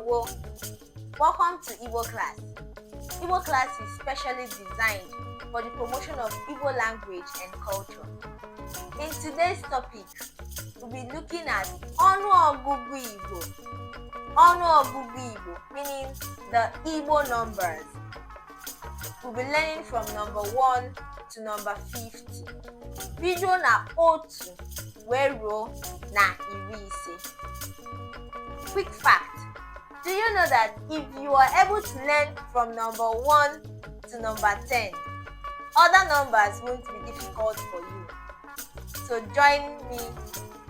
Ndewo. Welcome to Igbo class. Igbo class is specially designed for the promotion of Igbo language and culture. In today's topic, we'll be looking at Ọnụ Ọgụgụ Igbo. Ọnụ Ọgụgụ Igbo, meaning the Igbo numbers. We'll be learning from number 1 to number 50. Bido na otu wee ruo na iri ise. Quick fact. Do you know that if you are able to learn from number 1 to number 10, other numbers won't be difficult for you? So join me,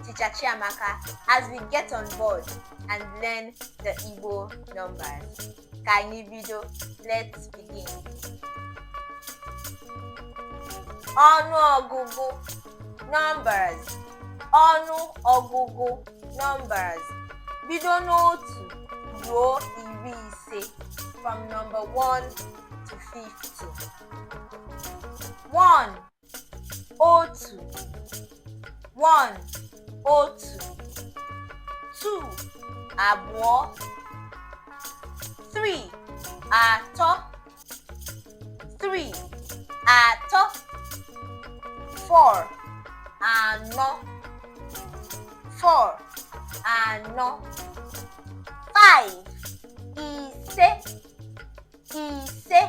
Teacher Chiamaka, as we get on board and learn the Igbo numbers. Kaini video, let's begin. Ọnụ ọgụgụ numbers. Ọnụ ọgụgụ numbers. Bido n'otu ruo iri ise, from number 1 to 50. 1 otu. 1 otu. 2 abụọ. 3 atọ. 3 atọ. 4 anọ. 4 anọ. 5 ise. Ise.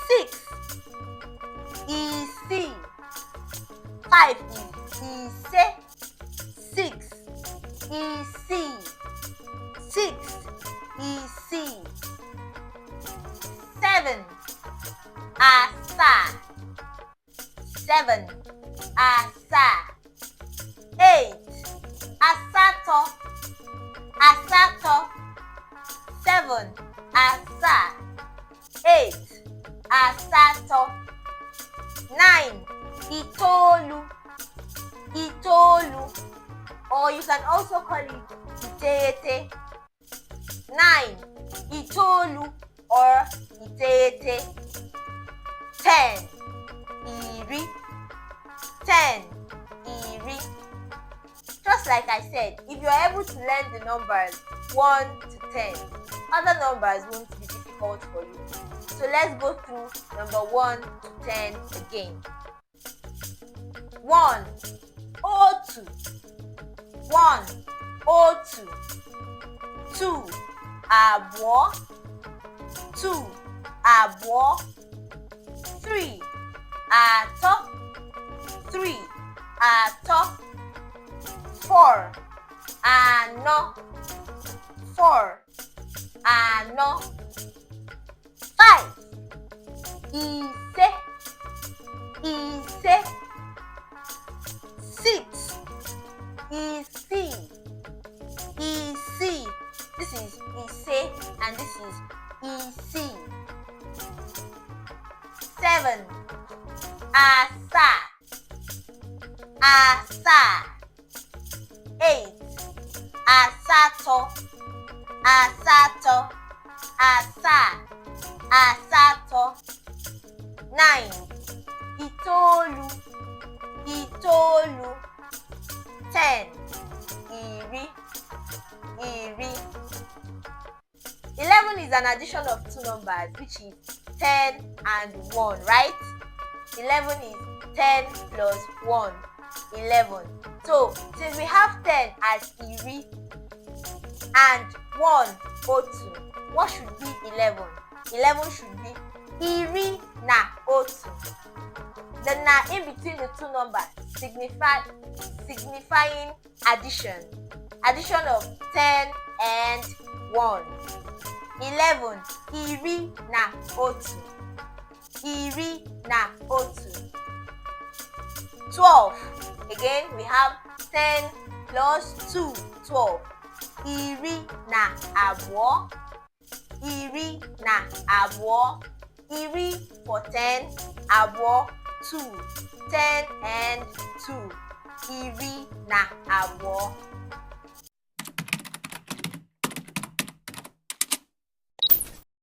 6 isii. 5 is ise. 6 isii. 6 isii. 7 asaa. 7 asaa. 8 asatọ. Asatọ. 7 asaa. 8 asatọ. 9 itoolu. Itoolu, or you can also call it iteghete. 9 itoolu or iteghete. 10 iri. 10 iri. Just like I said, if you are able to learn the numbers 1 to 10, other numbers won't be difficult for you. So let's go through number 1 to 10 again. 1 otu. 1 otu. 2 abụọ. 2 abụọ. 3 atọ. 3 atọ. 4 anọ. 4 anọ. 5 ise. Ise. 6 isii. Isii. This is ise and this is isii. 7 asaa. Asaa. 8 asatọ. Asatọ. Asaa. Asatọ. 9 itoolu. Itoolu. 10 iri. Iri. 11 is an addition of two numbers, which is 10 and 1, right? 11 is 10 plus 1, 11. So, since we have 10 as iri and 1 otu, what should be 11? 11 should be iri na otu. The na in between the two numbers signifying addition. Addition of 10 and 1. 11 iri na otu. Iri na otu. 12. Again, we have 10 plus 2, 12. Iri na abụọ. Iri na abụọ. Iri for 10, abụọ 2. 10 and 2. Iri na abụọ.